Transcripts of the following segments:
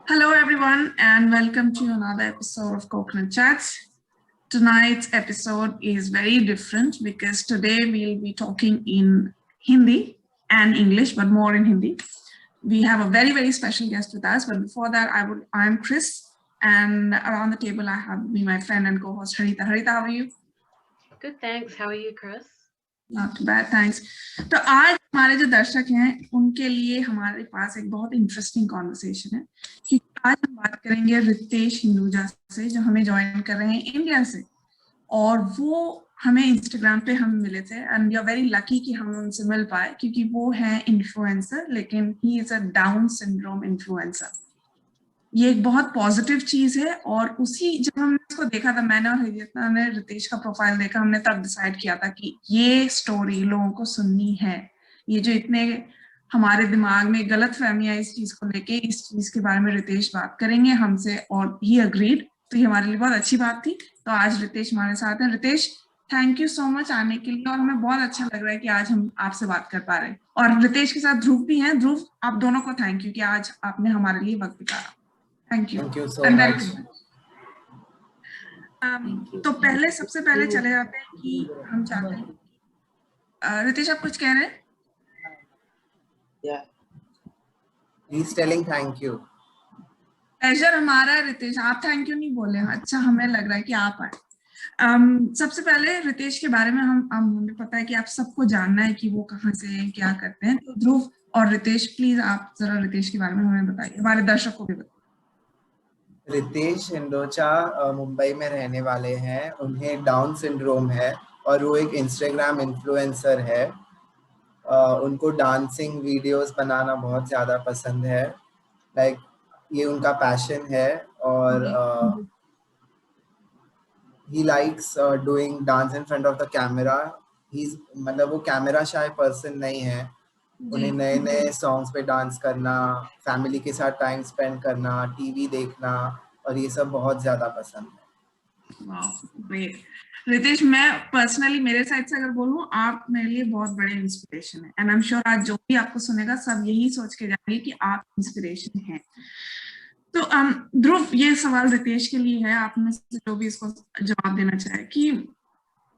Hello everyone and welcome to another episode of Coconut Chats. Tonight's episode is very different because today we'll be talking in Hindi and English, but more in Hindi. We have a very special guest with us, but before that I'm Chris, and around the table I have my friend and co-host Harita. Harita, how are you? Good, thanks. How are you, Chris? Not too bad, thanks. तो आज हमारे जो दर्शक हैं उनके लिए हमारे पास एक बहुत इंटरेस्टिंग कॉन्वर्सेशन है कि आज हम बात करेंगे रितेश हिंदुजा से, जो हमें ज्वाइन कर रहे हैं इंडिया से, और वो हमें इंस्टाग्राम पे हम मिले थे and we are very lucky कि हम उनसे मिल पाए क्योंकि वो है इन्फ्लुएंसर, लेकिन he is a down syndrome influencer. ये एक बहुत पॉजिटिव चीज है और उसी जब हमने इसको देखा था, मैंने और हरिता ने रितेश का प्रोफाइल देखा, हमने तब डिसाइड किया था कि ये स्टोरी लोगों को सुननी है। ये जो इतने हमारे दिमाग में गलत फहमियां इस चीज को लेके, इस चीज के बारे में रितेश बात करेंगे हमसे और ही अग्रीड, तो ये हमारे लिए बहुत अच्छी बात थी। तो आज रितेश हमारे साथ हैं। Ritesh, thank you so much आने के लिए और हमें बहुत अच्छा लग रहा है कि आज हम आपसे बात कर पा रहे हैं। और रितेश के साथ ध्रुव भी हैं। ध्रुव, आप दोनों को थैंक यू कि आज आपने हमारे लिए वक्त बिताया। Thank you so much. तो पहले सबसे पहले चले जाते हैं कि हम चाहते हैं, रितेश आप कुछ कह रहे हैं? Yeah. He's telling thank you. Pleasure हमारा है रितेश, आप थैंक यू नहीं बोले। अच्छा, हमें लग रहा है कि आप आए। सबसे पहले रितेश के बारे में हमें पता है कि आप सबको जानना है कि वो कहाँ से हैं, क्या करते हैं। तो ध्रुव और रितेश, प्लीज आप जरा रितेश के बारे में हमें बताइए, हमारे दर्शक को भी बताइए। रितेश हिंदोचा मुंबई में रहने वाले हैं। उन्हें डाउन सिंड्रोम है और वो एक इंस्टाग्राम इन्फ्लुएंसर है। उनको डांसिंग वीडियोस बनाना बहुत ज़्यादा पसंद है, लाइक ये उनका पैशन है। और he likes doing dance in front of the camera. मतलब वो कैमरा शाय पर्सन नहीं है। उन्हें नए नए सॉन्ग्स पे डांस करना, फैमिली के साथ टाइम स्पेंड करना, टीवी देखना और ये सब बहुत ज्यादा पसंद है। वाह, ग्रेट। रितेश, मैं पर्सनली मेरे साइड से अगर बोलूं, आप मेरे लिए बहुत बड़े इंस्पिरेशन है एंड आई एम श्योर आज जो भी आपको सुनेगा सब यही सोच के जाएंगे कि आप इंस्पिरेशन हैं। तो ध्रुव, ये सवाल रितेश के लिए है, आप में से जो भी इसको जवाब देना चाहे कि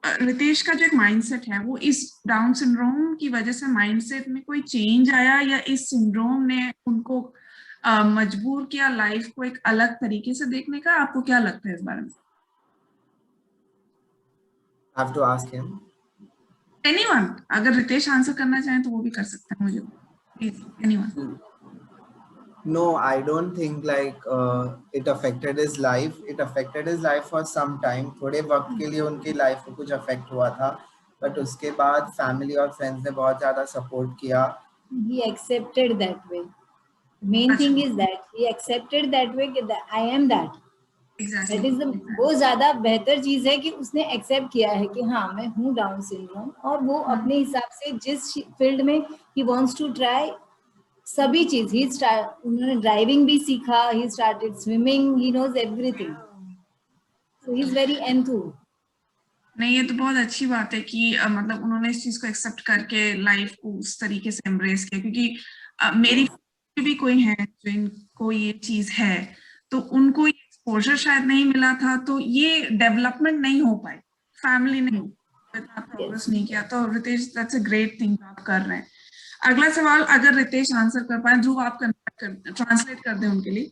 रितेश का जो एक माइंडसेट है, वो इस डाउन सिंड्रोम की वजह से माइंडसेट में कोई चेंज आया या इस सिंड्रोम ने उनको मजबूर किया लाइफ को एक अलग तरीके से देखने का? आपको क्या लगता है इस बारे में? Have to ask him. Anyone, अगर रितेश आंसर करना चाहें तो वो भी कर सकते हैं, मुझे please. Anyone. No, I don't think like it affected his life. It affected his life for some time. थोड़े वक्त के लिए उनकी लाइफ को कुछ अफेक्ट हुआ था, बट उसके बाद फैमिली और फ्रेंड्स ने बहुत ज्यादा सपोर्ट किया। He accepted that way. Main thing is that he accepted that way that I am that. Exactly. That is the वो ज्यादा बेहतर चीज है कि उसने एक्सेप्ट किया है कि हाँ मैं हूँ डाउन सिंड्रोम, और वो अपने हिसाब से जिस फील्ड में he wants to try सभी चीज, उन्होंने ड्राइविंग भी सीखा, he started swimming, he knows everything, so he is very enthused. नहीं, ये तो बहुत अच्छी बात है कि मतलब उन्होंने इस चीज को एक्सेप्ट करके लाइफ को उस तरीके से एम्ब्रेस किया, क्योंकि मेरी भी कोई है जिनको ये चीज है तो उनको एक्सपोजर शायद नहीं मिला था, तो ये डेवलपमेंट नहीं हो पाई, फैमिली ने इतना प्रोग्रेस नहीं किया। तो Ritesh, that's a great thing आप कर रहे हैं। अगला सवाल अगर रितेश आंसर कर पाए, ध्रुव आप ट्रांसलेट कर दें उनके लिए।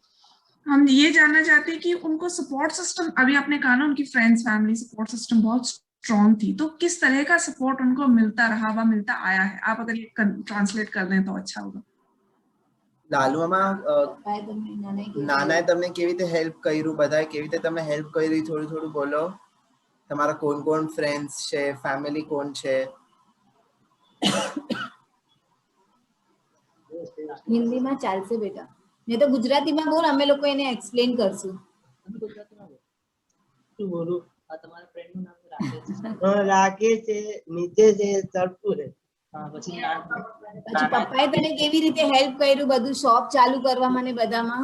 हम ये जानना चाहते हैं कि उनको सपोर्ट सिस्टम, अभी आपने कहा ना उनकी फ्रेंड्स फैमिली सपोर्ट सिस्टम बहुत स्ट्रॉन्ग थी, तो किस तरह का सपोर्ट उनको मिलता रहा व मिलता आया है? आप अगर ये ट्रांसलेट कर दें तो अच्छा होगा। લાલુમાં નાનાએ તમને કેવી રીતે હેલ્પ કર્યું, બધાએ કેવી રીતે તમને હેલ્પ કરી, થોડું થોડું બોલો। તમારા કોણ કોણ ફ્રેન્ડ્સ છે, ફેમિલી કોણ છે? હિન્દીમાં ચાલશે બેટા, નહીં તો ગુજરાતીમાં બોલ, અમે લોકો એને એક્સપ્લેન કરશું। શું બોલું? તમારા ફ્રેન્ડનું નામ રાકેશ છે, નીચે છે, સરપુ છે। પછી પપ્પાએ તને કેવી રીતે હેલ્પ કર્યું બધું શોપ ચાલુ કરવામાં ને બધામાં?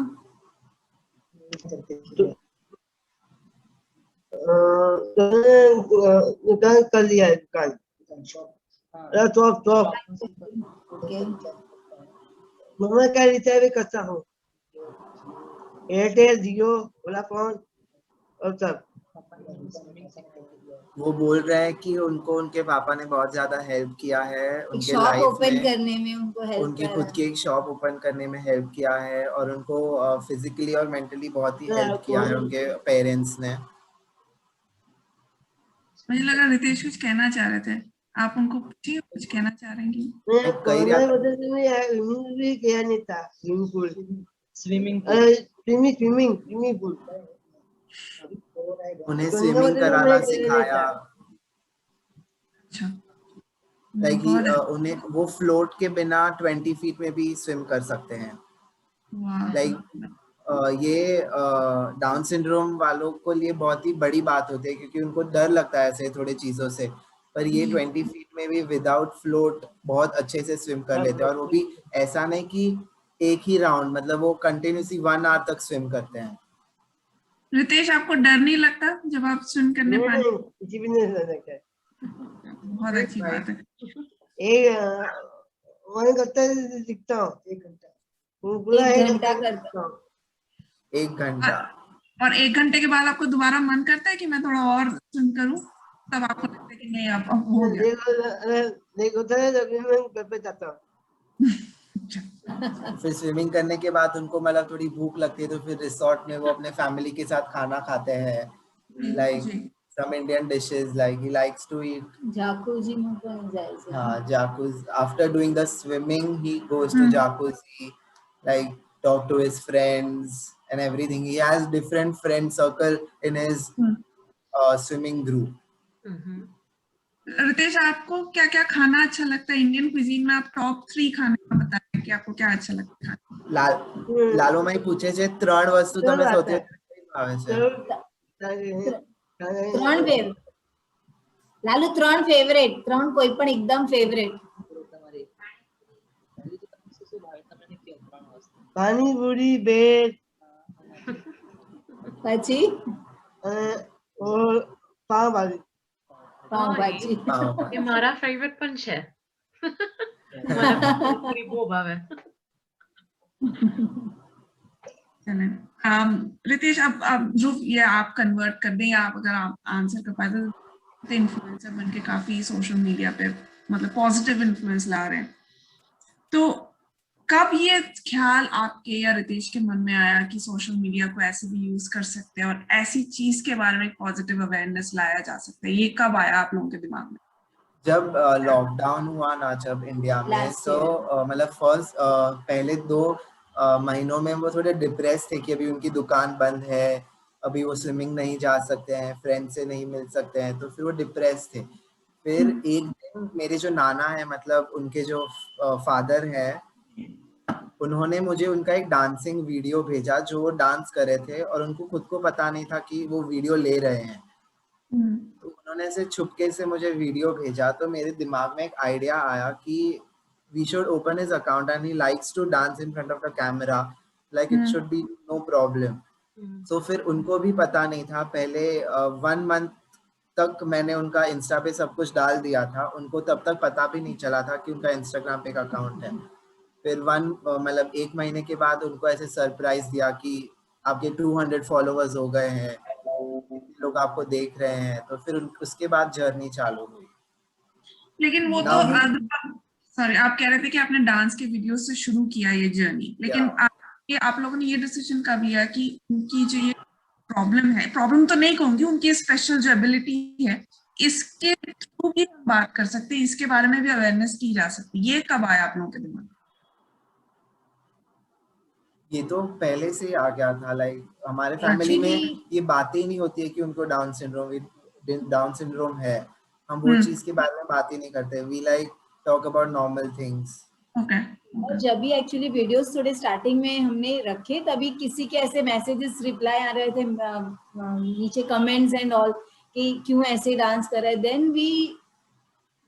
दुकान कर लिया है, दुकान top. Okay. मैं क्या रिचार्ज करता हूँ, एयरटेल, जियो, वोडाफोन और सब। वो बोल रहे हैं कि उनको उनके पापा ने बहुत ज्यादा हेल्प किया है एक उनके शॉप लाइफ ओपन में, करने में उनको हेल्प उनकी कर खुद रहा की एक शॉप ओपन करने में हेल्प किया है, और उनको फिजिकली और मेंटली बहुत ही हेल्प किया है उनके पेरेंट्स ने। मुझे लगा रितेश कुछ कहना चाह रहे थे, आप उनको पूछिए कुछ कहना चाह रहे हैं। मैं कई कोरोना की वजह से मैं भी किया नहीं था स्विमिंग पूल। स्विमिंग पूल उन्हें कोरोना स्विमिंग वजह से कराना मैं किया नहीं सिखाया, था। अच्छा, लाइक बहुत उन्हें वो फ्लोट के बिना 20 फीट में भी स्विम कर सकते हैं। वाह, लाइक ये डाउन सिंड्रोम वालों को लिए बहुत ही बड़ी बात होती है, क्योंकि उनको डर लगता है ऐसे थोड़े चीजों से, पर ये 20 फीट में भी विदाउट फ्लोट बहुत अच्छे से स्विम कर लेते हैं, और वो भी ऐसा नहीं कि एक ही राउंड, मतलब वो कंटिन्यूसली 1 आवर तक स्विम करते हैं। रितेश आपको डर नहीं लगता जब आप स्विम करने पानी? कुछ भी नहीं कर सकता। बहुत अच्छी बात है। वही करता है, सीखता हूँ 1 घंटा, पूरा 1 1 घंटा घंटा करता। सीखता हूँ। 1 घंटा। और 1 घंटे के बाद आपको दोबारा मन करता है कि मैं थोड़ा और स्विम करूं, तब आपको लगता है कि नहीं अब हो गया? देखो तो तभी मैं घर पे जाता हूँ। फिर स्विमिंग करने के बाद उनको मतलब थोड़ी भूख लगती है, तो फिर रिसोर्ट में वो अपने फैमिली के साथ खाना खाते हैं, लाइक जी, some Indian dishes, like he likes to eat jacuzzi માં પણ જાય છે. jacuzzi. After doing the swimming, he goes to hmm, jacuzzi, like talk to his friends and everything. He has different friend circle in his hmm. swimming group. Mhm. Ritesh आपको क्या क्या खाना अच्छा लगता है इंडियन क्विजीन में? आप टॉप 3 खाने का बताएं कि आपको क्या अच्छा लगता है खाने? લાલો માઈ પૂછે છે 3 વસ્તુ તમે સૌથી વધારે કઈ ભાવે છે? ત્રણ ફેવરેટ. લાલુ 3 ફેવરેટ, 3 કોઈ પણ એકદમ ફેવરેટ. પાણીપુરી, બેટ પછી और पाव भाजी। પાવ हाँ, ભાજી. ये हमारा फेवरेट पंच है। हमारा पानीपुरी वो भावे। चलें, रितेश अब जो ये आप कन्वर्ट कर दें, या आप अगर आप आंसर कर पाए तो इन्फ्लुएंसर बन के काफी सोशल मीडिया पे मतलब पॉजिटिव इन्फ्लुएंस ला रहे हैं, तो कब ये ख्याल आपके या रितेश के मन में आया कि सोशल मीडिया को ऐसे भी यूज कर सकते हैं और ऐसी चीज के बारे में पॉजिटिव अवेयरनेस लाया जा सकता है? ये कब आया आप लोगों के दिमाग में? जब लॉकडाउन हुआ ना, जब इंडिया में, तो मतलब फर्स्ट पहले 2 महीनों में वो थोड़े डिप्रेस थे कि अभी उनकी दुकान बंद है, अभी वो स्विमिंग नहीं जा सकते हैं, फ्रेंड से नहीं मिल सकते हैं, तो फिर वो डिप्रेस थे। फिर एक दिन मेरे जो नाना है, मतलब उनके जो फादर है, उन्होंने मुझे उनका एक डांसिंग वीडियो भेजा जो वो डांस कर रहे थे, और उनको खुद को पता नहीं था कि वो वीडियो ले रहे हैं। तो उन्होंने से छुपके से मुझे वीडियो भेजा, तो मेरे दिमाग में एक आइडिया आया कि we should open his account and he likes to dance in front of the camera, like it should be no problem. So फिर उनको भी पता नहीं था, पहले 1 मंथ तक मैंने उनका इंस्टा पे सब कुछ डाल दिया था, उनको तब तक पता भी नहीं चला था कि उनका इंस्टाग्राम पे एक अकाउंट है। फिर मतलब 1 महीने के बाद उनको ऐसे सरप्राइज दिया कि आपके 200 फॉलोअर्स हो गए हैं, लोग आपको देख रहे हैं, तो फिर उसके बाद जर्नी चालू हुई। लेकिन वो तो सॉरी, आप कह रहे थे कि आपने डांस के वीडियो से शुरू किया ये जर्नी, लेकिन आप लोगों ने ये डिसीजन कब लिया कि उनकी जो ये प्रॉब्लम तो नहीं कहूंगी, उनकी स्पेशल जो एबिलिटी है, इसके थ्रू भी हम बात कर सकते हैं, इसके बारे में भी अवेयरनेस की जा सकती है, ये कब आया आप लोगों के दिमाग में? ये तो पहले से आ गया था, लाइक हमारे फैमिली में ये बातें ही नहीं होती है कि उनको डाउन सिंड्रोम है, हम वो चीज के बारे में बात ही नहीं करते, we like talk about normal things. और जब भी एक्चुअली वीडियोस थोड़े स्टार्टिंग में हमने रखे, तभी किसी के ऐसे मैसेजेस रिप्लाई आ रहे थे नीचे कमेंट्स एंड ऑल कि क्यों ऐसे डांस कर रहे हैं, देन वी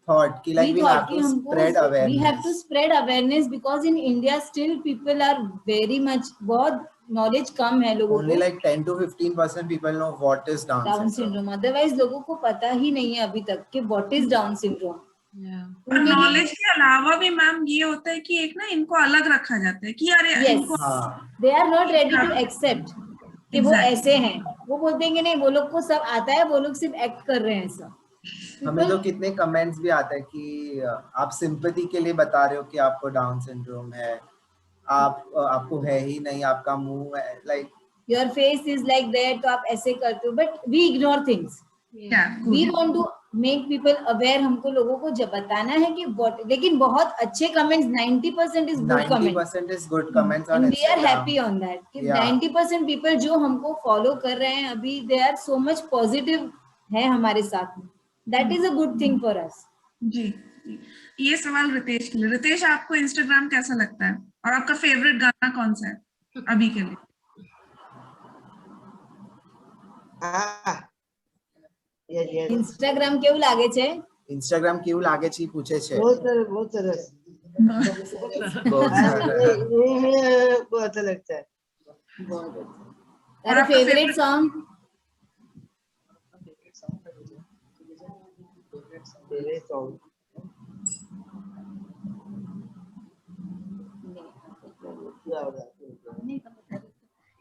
thought कि like we have to spread awareness. We have to spread awareness because in India still people are very much, बहुत knowledge कम है लोगों को. Only like 10 to 15% people know what is Down syndrome. Otherwise लोगों को पता ही नहीं है अभी तक कि what is Down syndrome. और नॉलेज के अलावा भी मैम ये होता है कि एक ना इनको अलग रखा जाता है कि यार इनको they are not ready to accept कि वो ऐसे हैं। वो बोलते हैं कि नहीं, वो लोग को सब आता है, वो लोग सिर्फ एक्ट कर रहे हैं ऐसा। हमें तो कितने कमेंट्स भी आते हैं कि आप सिंपैथी के लिए बता रहे हो कि आपको डाउन सिंड्रोम है, आपको है ही नहीं, आपका मुंह है like your face is like that, तो आप ऐसे करते हो। But we ignore things, we want to make people aware. हमको लोगों को जब बताना है कि लेकिन बहुत अच्छे comments, 90% is good comments, 90% is good comments on and we are Instagram. happy on that कि 90% पीपल जो हमको फॉलो कर रहे हैं अभी, they are so much positive है हमारे साथ में। That is a good thing for us. जी, ये सवाल रितेश के लिए। रितेश, आपको इंस्टाग्राम कैसा लगता है और आपका फेवरेट गाना कौन सा है अभी के लिए? इंस्टाग्राम કેવું લાગે છે? इंस्टाग्राम કેવું લાગે છે પૂછે છે। बहुत सरस बहुत अच्छा लगता है। तारा favourite song?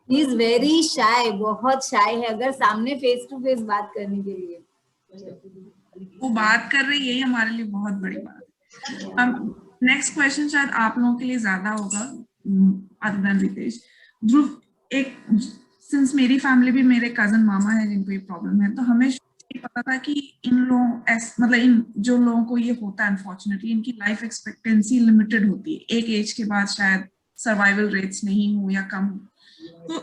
He is very shy, बहुत शाय है अगर सामने फेस टू फेस बात करने के लिए। वो बात कर रही है, यही हमारे लिए बहुत बड़ी बात है। नेक्स्ट क्वेश्चन शायद आप लोगों के लिए ज्यादा होगा अदर देन रितेश। ध्रुव, एक सिंस मेरी फैमिली भी, मेरे कजन मामा है जिनको ये प्रॉब्लम है, तो हमें पता था कि इन लोगों मतलब इन जो लोगों को ये होता है अनफॉर्चुनेटली, इनकी लाइफ एक्सपेक्टेंसी लिमिटेड होती है, एक एज के बाद शायद सर्वाइवल रेट्स नहीं हो या कम हो। तो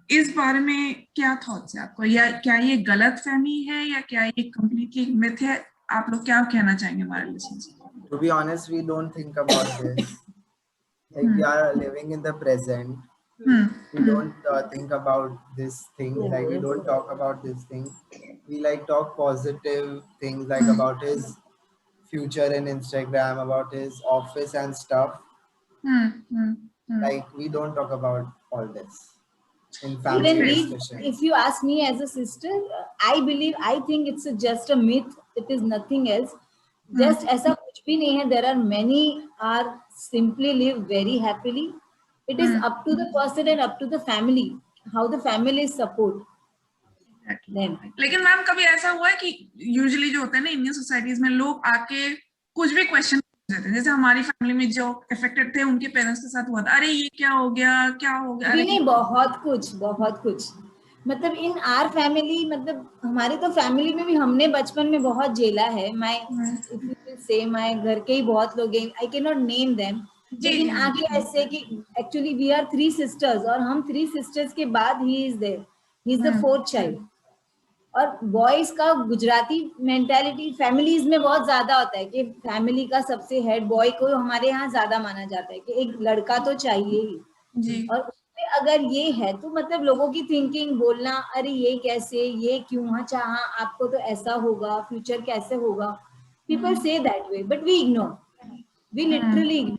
इस बारे में क्या थॉट्स है आपको, या क्या ये गलत फहमी है या क्या ये कंप्लीटली मिथ है? आप लोग क्या कहना चाहेंगे हमारे लिसनर्स को? To be honest, we don't think about this. Like we are living in the present. We don't think about this thing. Like we don't talk about this thing. We like talk positive things, like about his future in Instagram, about his office and stuff. Like we don't talk about all this in family discussion. If you ask me as a sister, I think it's just a myth. It is nothing else. Just ऐसा कुछ भी नहीं है। There are many are simply live very happily. It is up to the person and up to the family, how the family support them. लेकिन ma'am कभी ऐसा हुआ है कि यूजुअली जो होता है ना इंडियन सोसाइटीज में, लोग आके कुछ भी क्वेश्चन पूछ देते हैं, जैसे हमारी फैमिली में जो अफेक्टेड थे उनके पेरेंट्स के साथ हुआ था, अरे ये क्या हो गया, क्या हो गया? नहीं, बहुत कुछ मतलब इन आर फैमिली, मतलब हमारे तो फैमिली में भी हमने बचपन में बहुत झेला है। माय घर के ही बहुत लोग हैं, I can not name them, लेकिन आके ऐसे कि एक्चुअली वी आर 3 सिस्टर्स और हम 3 सिस्टर्स के बाद he is there, he is the 4th child. और बॉयज का गुजराती मेंटालिटी फैमिलीज में बहुत ज्यादा होता है कि फैमिली का सबसे हेड बॉय को हमारे यहाँ ज्यादा माना जाता है कि एक लड़का तो चाहिए ही। और अगर ये है तो मतलब लोगों की थिंकिंग, बोलना अरे ये कैसे, ये क्यों, अच्छा हाँ आपको तो ऐसा होगा, फ्यूचर कैसे होगा, पीपल से that way, but we ignore, we literally.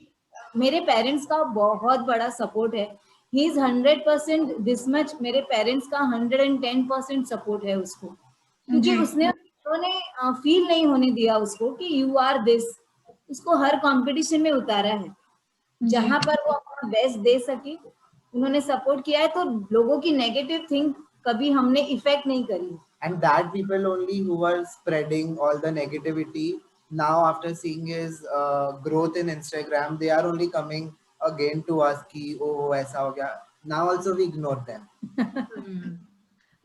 मेरे पेरेंट्स का बहुत बड़ा सपोर्ट है, ही इज 100% दिस मच, मेरे पेरेंट्स का 110% सपोर्ट है उसको, क्योंकि उन्होंने फील नहीं होने दिया उसको कि यू आर दिस। उसको हर कंपटीशन में उतारा है, जहां पर वो अपना बेस्ट दे सके उन्होंने सपोर्ट किया है। तो लोगों की नेगेटिव थिंग कभी हमने इफेक्ट नहीं करी। And that people only who are spreading all the negativity now after seeing his growth in Instagram, they are only coming again to us कि oh ऐसा हो गया। Now also we ignore them.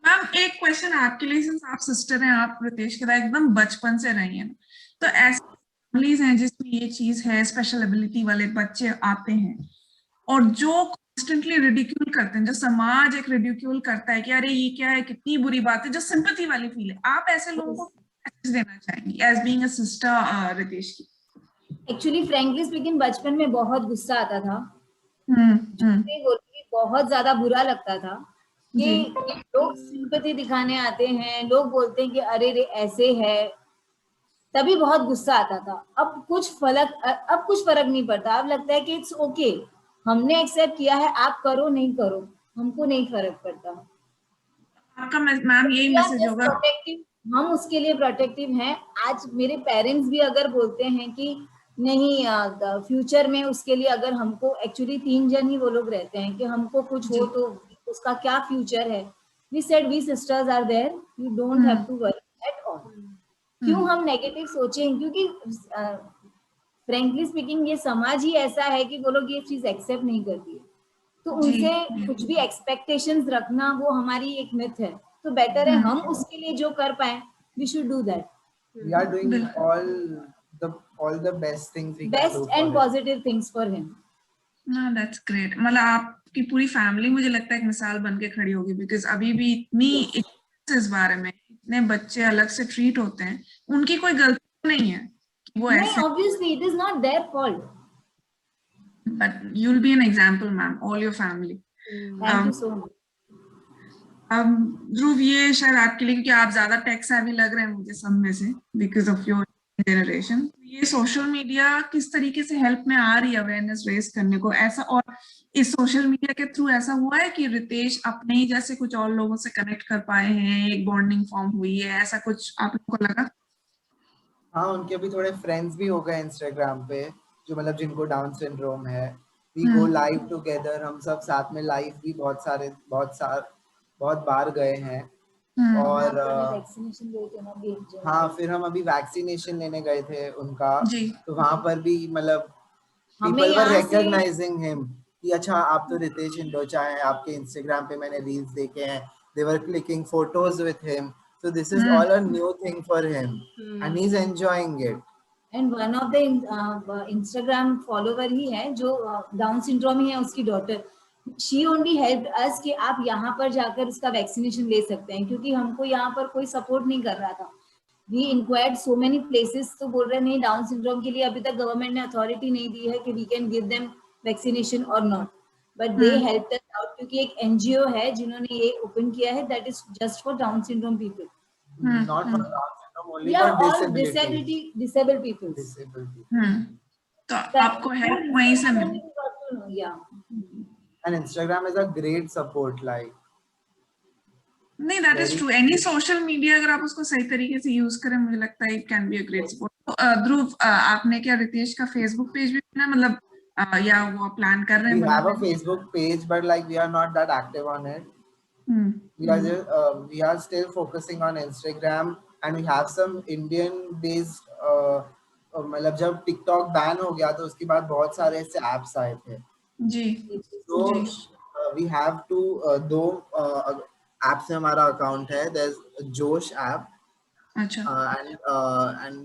Ma'am एक question आपके लिए, since आप sister हैं, आप रितेश के साथ एकदम बचपन से रही हैं, तो ऐसी फैमिलीज हैं जिसमें ये चीज है, स्पेशल एबिलिटी वाले बच्चे आते हैं और जो कॉन्स्टेंटली रिडिक्यूल करते हैं, जो समाज एक रिडिक्यूल करता है कि अरे ये क्या है, कितनी बुरी बात है, जो सिंपैथी वाली फील है, आप ऐसे लोगों को मैसेज देना चाहेंगी as being a sister Ritesh की? एक्चुअली फ्रैंकली स्पीकिंग बचपन में बहुत गुस्सा आता था, बहुत ज्यादा बुरा लगता था कि लोग सिंपैथी दिखाने आते हैं, लोग बोलते हैं कि अरे रे ऐसे है, तभी बहुत गुस्सा आता था। अब कुछ फर्क नहीं पड़ता, अब लगता है कि इट्स ओके, हमने एक्सेप्ट किया है, आप करो नहीं करो, हमको नहीं फर्क पड़ता। आपका मैम यही मैसेज होगा? हम उसके लिए प्रोटेक्टिव हैं। आज मेरे पेरेंट्स भी अगर बोलते हैं कि नहीं फ्यूचर में उसके लिए, अगर हमको एक्चुअली 3 जन ही वो लोग रहते हैं कि हमको कुछ हो तो उसका क्या फ्यूचर है, we said we sisters are there, you don't have to worry at all. क्यों हम नेगेटिव सोचें, क्योंकि फ्रेंकली स्पीकिंग ये समाज ही ऐसा है कि वो लोग ये चीज एक्सेप्ट नहीं करती है, तो उनसे कुछ भी एक्सपेक्टेशंस रखना वो हमारी एक मिथ है। तो बेटर है हम उसके लिए जो कर पाए, we should do that. We are doing all the best things we can do best for and him. Positive things for him. That's great. मतलब आपकी पूरी फैमिली मुझे लगता है एक मिसाल बन के खड़ी होगी, बिकॉज अभी भी इतनी इस बारे में इतने बच्चे अलग से ट्रीट होते हैं, उनकी कोई गलती नहीं है वो नहीं, ऐसे, obviously it is not their fault. But you will be an example ma'am, all your family. Thank you so much. Dhruv, ये शायद आपके लिए, क्योंकि आप ज्यादा टेक सेवी लग रहे हैं मुझे सब में से, बिकॉज ऑफ योर जनरेशन, ये सोशल मीडिया किस तरीके से हेल्प में आ रही है अवेयरनेस रेस करने को ऐसा? और इस सोशल मीडिया के थ्रू ऐसा हुआ है कि रितेश अपने ही जैसे कुछ और लोगों से कनेक्ट कर पाए हैं, एक बॉन्डिंग फॉर्म हुई है, ऐसा कुछ आप लोगों को लगा? हाँ, उनके भी थोड़े फ्रेंड्स भी हो गए इंस्टाग्राम पे, जो मतलब जिनको डाउन सिंड्रोम है। वी गो लाइव टुगेदर, हम सब साथ में लाइव भी बहुत बार गए हैं। और वैक्सीनेशन गए थे ना भी। हाँ, फिर हम अभी वैक्सीनेशन लेने गए थे उनका, तो वहां पर भी मतलब पीपल वर रिकॉग्नाइजिंग हिम कि अच्छा आप तो रितेश इंडोचा हैं, आपके इंस्टाग्राम पे मैंने रील्स देखे हैं, they were clicking photos with him, so this is all a new thing for him and he's enjoying it. And one of the Instagram follower ही है जो डाउन सिंड्रोम ही है, उसकी daughter, she only helped us कि आप यहाँ पर जाकर उसका वैक्सीनेशन ले सकते हैं, क्योंकि हमको यहाँ पर कोई सपोर्ट नहीं कर रहा था। We inquired so many places, तो बोल रहे नहीं, डाउन सिंड्रोम के लिए अभी तक गवर्नमेंट ने अथॉरिटी नहीं दी है कि we can give them vaccination or not, but they helped us out, क्योंकि एक NGO है जिन्होंने ये ओपन किया है, that is just for down syndrome people. Not for Down syndrome, only for disabled people. तो आपको हेल्प वहीं से मिली? Yeah. And Instagram is a great support, like नहीं, that is true. Any social media अगर आप उसको सही तरीके से यूज करें, मुझे लगता है it can be a great support. तो ध्रुव, आपने क्या रितेश का फेसबुक पेज भी बनाया, मतलब या वो प्लान कर रहे हैं? We have a Facebook page, but like we are not that active on it. We are still focusing on Instagram, and we have some Indian based मतलब जब TikTok बैन हो गया तो उसके बाद बहुत सारे ऐसे apps आए थे जी। तो we have to दो apps में हमारा अकाउंट है, there's जोश ऐप, अच्छा, and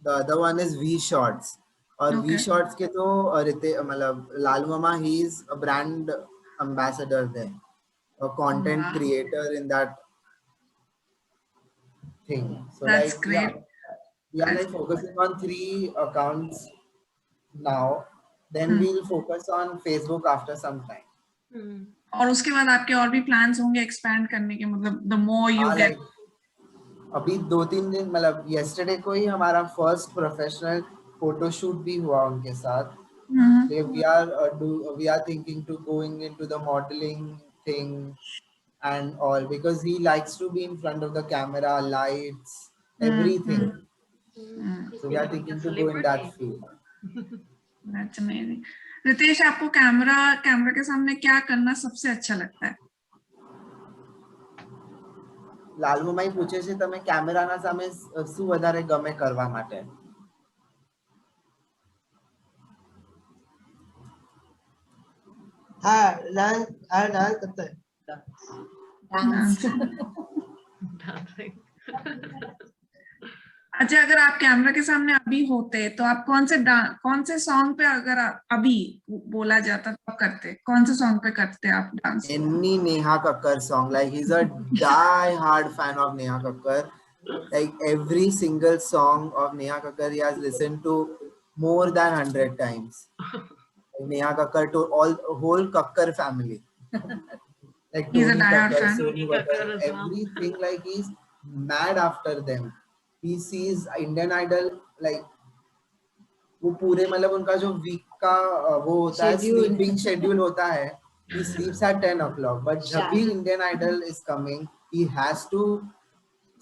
the other one is V Shots, और V Shots के तो मतलब लालू मामा, he is a brand ambassador there, a content creator in that thing. So that's like great. we are like focusing on 3 accounts now, then we'll focus on Facebook after some time. और उसके बाद आपके और भी plans होंगे expand करने के, मतलब the more you get? अभी 2-3 दिन, मतलब yesterday को ही हमारा फर्स्ट प्रोफेशनल फोटो शूट भी हुआ उनके साथ. We are thinking to going into the modeling thing and all, because he likes to be in front of the camera, lights, everything. So we are thinking to go in that field. That's amazing. Ritesh, आपको camera के सामने क्या करना सबसे अच्छा लगता है? લાલુ માઈ પૂછે છે તમે કેમેરાના સામે શું વધારે ગમે કરવા માટે? डांस करता है। अच्छा, अगर आप कैमरा के सामने अभी होते तो आप कौन से सॉन्ग पे, अगर अभी बोला जाता तो आप करते, कौन से सॉन्ग पे करते आप dance? Any Neha Kakkar song, like he's a die-hard fan of Neha Kakkar. Like every single song of Neha Kakkar he has listened to more than 100 times. Like Neha Kakkar to whole Kakkar family. Like he's Tony a die-hard Kakkar, fan. Sonu Kakkar, everything, like he's mad after them. He sees Indian Idol, like वो पूरे मतलब उनका जो week का वो होता है, sleeping schedule होता है, he sleeps at 10 o'clock, but जब भी Indian Idol is coming, he has to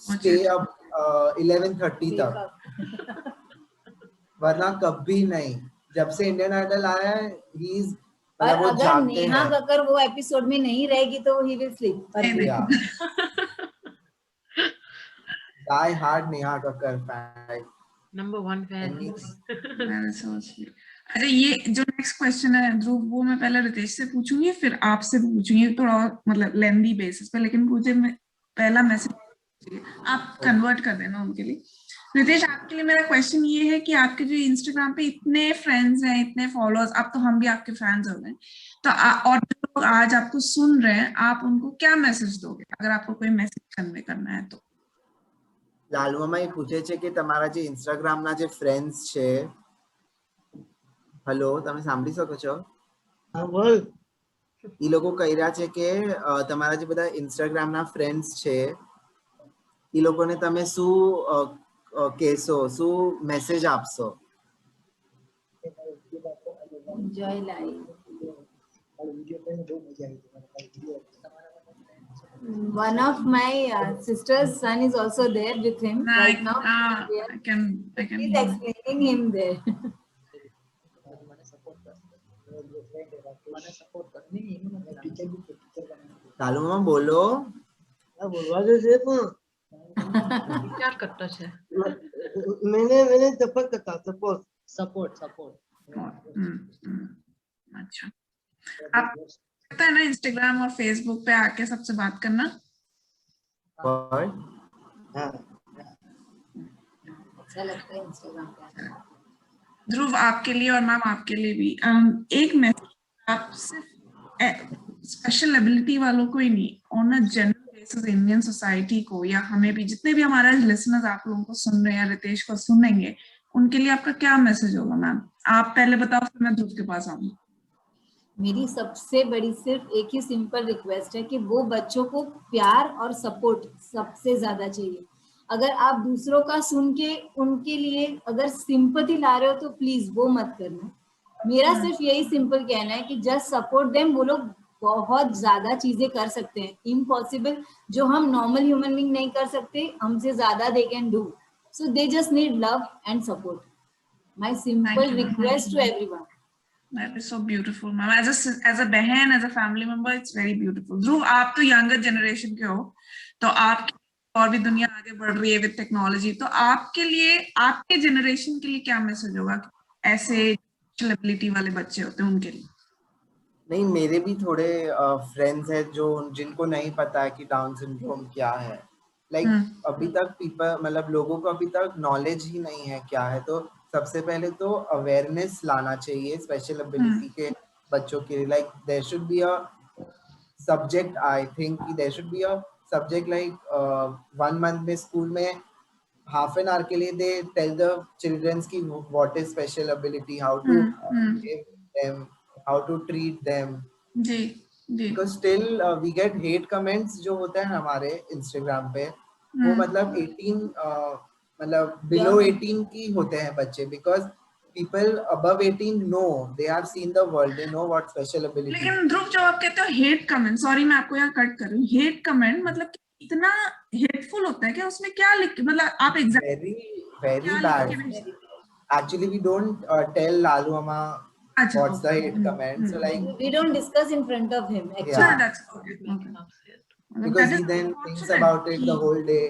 stay up 11:30 तक, वरना कभी नहीं। जब से इंडियन आइडल आया है ही इज, और मतलब वो अगर जागते नेहा हैं। कक्कर वो एपिसोड में नहीं रहेगी तो he will sleep. Yeah. Die hard Neha Kakkar fan. Number 1 fan. मैंने सोच लिया। अच्छा, ये जो नेक्स्ट क्वेश्चन है ध्रुव, वो मैं पहले रितेश से पूछूंगी, फिर आपसे पूछूंगी, थोड़ा और मतलब लेंदी बेसिस पे, लेकिन मुझे पहला मैसेज आप कन्वर्ट कर देना उनके लिए। रितेश, आपके लिए मेरा क्वेश्चन ये है कि आपके जो इंस्टाग्राम पे इतने फ्रेंड्स हैं, इतने फॉलोअर्स, अब तो हम भी आपके फैंस हो गए, तो और जो लोग आज आपको सुन रहे हैं, आप उनको क्या मैसेज दोगे अगर आपको कोई मैसेज कन्वे करना है तो? લાલુ મામા એ પૂછે છે કે તમારા જે ઇન્સ્ટાગ્રામ ના જે ફ્રેન્ડ્સ છે, હેલો તમે સાંભળી શકો છો? હા બોલ. એ લોકો કહી રહ્યા છે કે તમારા જે બધા ઇન્સ્ટાગ્રામ ના ફ્રેન્ડ્સ છે, એ લોકોને તમે શું કહેશો, શું મેસેજ આપશો? Enjoy life. One of my sister's son is also there with him right now. I can He's explaining him there. Lalu મામા બોલો. હા બોલવા દે છે પણ क्या करता है? मैंने सपोर्ट करता, सपोर्ट. अच्छा, आप लगता है ना इंस्टाग्राम और फेसबुक पे आके सबसे बात करना? What? हाँ अच्छा लगता है इंस्टाग्राम पे। ध्रुव, आपके लिए और मैम आपके लिए भी एक मैसेज, आप सिर्फ स्पेशल एबिलिटी वालों को ही नहीं, on a general basis Indian society को, या हमें भी, जितने भी हमारे लिसनर्स आप लोगों को सुन रहे हैं, रितेश को सुनेंगे, उनके लिए आपका क्या मैसेज होगा मैम? आप पहले बताओ, फिर मैं ध्रुव के पास आऊंगी। मेरी सबसे बड़ी सिर्फ एक ही सिंपल रिक्वेस्ट है कि वो बच्चों को प्यार और सपोर्ट सबसे ज्यादा चाहिए। अगर आप दूसरों का सुन के उनके लिए अगर सिंपैथी ला रहे हो तो प्लीज वो मत करना। मेरा सिर्फ यही सिंपल कहना है कि जस्ट सपोर्ट देम। वो लोग बहुत ज्यादा चीजें कर सकते हैं, इम्पॉसिबल जो हम नॉर्मल ह्यूमन बीइंग नहीं कर सकते, हमसे ज्यादा they can do. So they just need love and support. My simple request to everyone. That is so beautiful, ma'am. As a बहन, as a family member, it's very beautiful. ध्रुव, आप तो younger generation के हो, तो आप और भी दुनिया आगे बढ़ रही है विद टेक्नोलॉजी, तो आपके लिए, आपके जनरेशन के लिए क्या मैसेज होगा ऐसे एबिलिटी वाले बच्चे होते हैं उनके लिए? नहीं, मेरे भी थोड़े फ्रेंड्स हैं जो जिनको नहीं पता है कि डाउन सिंड्रोम क्या है। लाइक अभी तक पीपल, मतलब लोगों को अभी तक नॉलेज ही नहीं है क्या है। तो सबसे पहले तो अवेयरनेस लाना चाहिए स्पेशल एबिलिटी के बच्चों के लिए। Like there should be a subject, I think there should be a subject like 1 month में स्कूल में हाफ एन आवर के लिए दे टेल द चिल्ड्रंस की what is special ability, how to give them, how to treat them. जी जी। Because still we get hate comments जो होता है हमारे Instagram पे, वो मतलब 18 मतलब below 18 की होते हैं बच्चे, because people above 18 know, they have seen the world, they know what special ability. लेकिन ध्रुव, जो आप कहते हो हेट कमेंट, सॉरी मैं आपको यहाँ कट कर रही हूँ, हेट कमेंट मतलब इतना हेटफुल होता है कि उसमें क्या लिख, मतलब आप very very bad. Actually we don't tell Lalu Mama what's the hate comment. So like we don't discuss in front of him actually. Yeah. That's okay. Because he then thinks about it the whole day.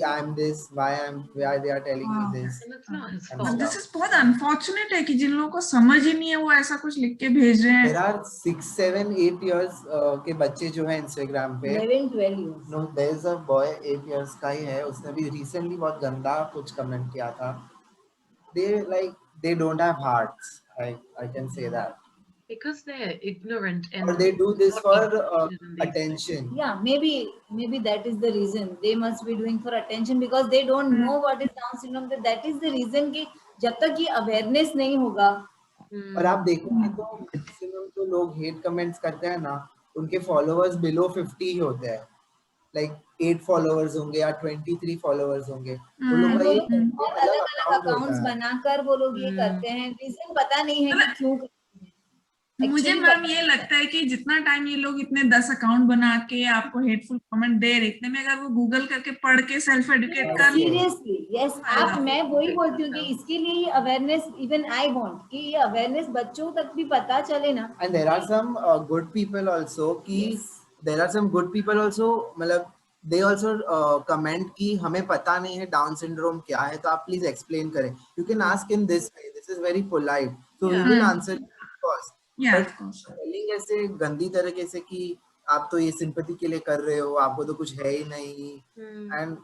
I'm this, why they are telling me this. And it's not his fault. This is बहुत unfortunate है कि जिन लोगों को समझ ही नहीं है वो ऐसा कुछ लिख के भेज रहे हैं। There are 6, 7, 8 years के बच्चे जो हैं Instagram पे। 11, 12 years. No, there is a boy 8 years का ही है, उसने भी recently बहुत गंदा कुछ कमेंट किया था। They don't have hearts. I can say that. Because they're ignorant and or they do this for attention. Yeah, maybe that is the reason. They must be doing for attention because they don't know what is Down syndrome. That is the reason कि जब तक ये awareness नहीं होगा। और आप देखोगे तो मैक्सिमम जो लोग हेट कमेंट्स करते हैं ना, उनके फॉलोअर्स बिलो 50 ही होते हैं। लाइक 8 फॉलोअर्स होंगे या 23 फॉलोअर्स होंगे। वो लोग अलग-अलग अकाउंट्स बनाकर वो लोग ये करते हैं। रीजन पता नहीं है कि क्यों। मुझे मैम ये लगता है कि जितना टाइम ये लोग इतने 10 अकाउंट बना के आपको हेटफुल कमेंट दे रहे, इतने में अगर वो गूगल करके पढ़ के सेल्फ एडुकेट कर ले, सीरियसली यस, आप मैं वही बोलती हूँ कि इसके लिए ये अवेयरनेस, इवन आई वांट कि ये अवेयरनेस बच्चों तक भी पता चले ना. And there are some good people also कि there are some good people also, मतलब they also comment कि हमें पता नहीं है डाउन सिंड्रोम क्या है, तो आप प्लीज एक्सप्लेन करें. You can ask in this way, this is very polite, so he will answer of course. But telling ऐसे गंदी तरीके से कि आप तो ये सिंपैथी के लिए कर रहे हो, आपको तो कुछ है ही नहीं, and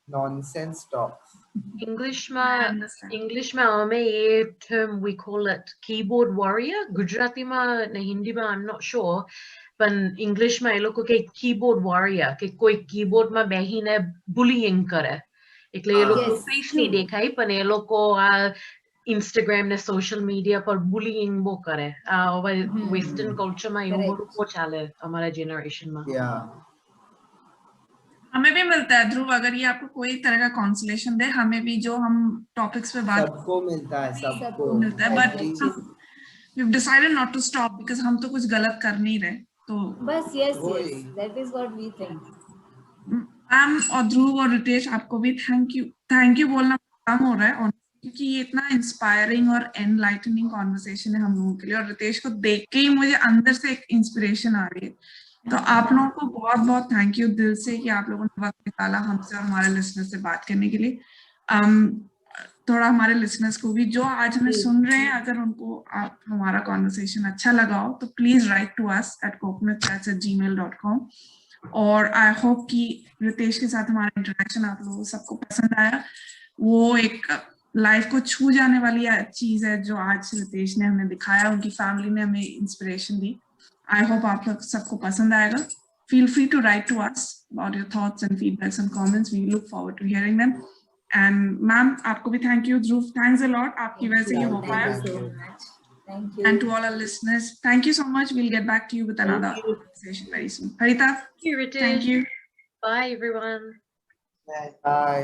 nonsense talk. English में हमें ये term we call it keyboard warrior. Gujarati में नहीं, हिंदी में I'm not sure. पण English में ये लोग को के keyboard warrior कि कोई keyboard में बेहीने bullying करे. એટલે ये लोग को face नहीं देखा ही, पण ये लोग को Instagram ने social media पर bullying वो करे. Western culture में ये वो चाले हमारे generation में. Yeah. हमें भी मिलता है ध्रुव, अगर ये आपको कोई तरह का कांसोलेशन दे, हमें भी जो हम टॉपिक्स पे बात सबको मिलता है, सबको मिलता है, but we have decided not to stop because हम तो कुछ गलत कर नहीं रहे, तो बस yes that is what we think. Ma'am और ध्रुव और रितेश, आपको भी थैंक यू बोलना कम हो रहा है, और क्योंकि ये इतना इंस्पायरिंग और एनलाइटनिंग कॉन्वर्सेशन है हम लोगों के लिए, और रितेश को देख के ही मुझे अंदर से एक इंस्पिरेशन आ रही है. तो आप लोगों को बहुत बहुत थैंक यू दिल से कि आप लोगों ने वक्त निकाला हमसे और हमारे लिसनर्स से बात करने के लिए. थोड़ा हमारे लिसनर्स को भी जो आज हमें सुन रहे हैं, अगर उनको आप हमारा कॉन्वर्सेशन अच्छा लगा हो तो please write to us at coconutchats@gmail.com. और आई होप कि रितेश के साथ हमारा इंटरेक्शन आप लोगों सबको पसंद आया. वो एक लाइफ को छू जाने वाली चीज है जो आज रितेश ने हमें दिखाया, उनकी फैमिली ने हमें इंस्पिरेशन दी. I hope आप लोग सबको पसंद आएगा. Feel free to write to us about your thoughts and feedbacks and comments. We look forward to hearing them. And ma'am, आपको भी thank you. Dhruv, thanks a lot. आपकी वजह से ये हो पाया. Thank you. And to all our listeners, thank you so much. We'll get back to you with another conversation very soon. Harita, Thank you, Ritesh. thank you. Bye, everyone. Bye.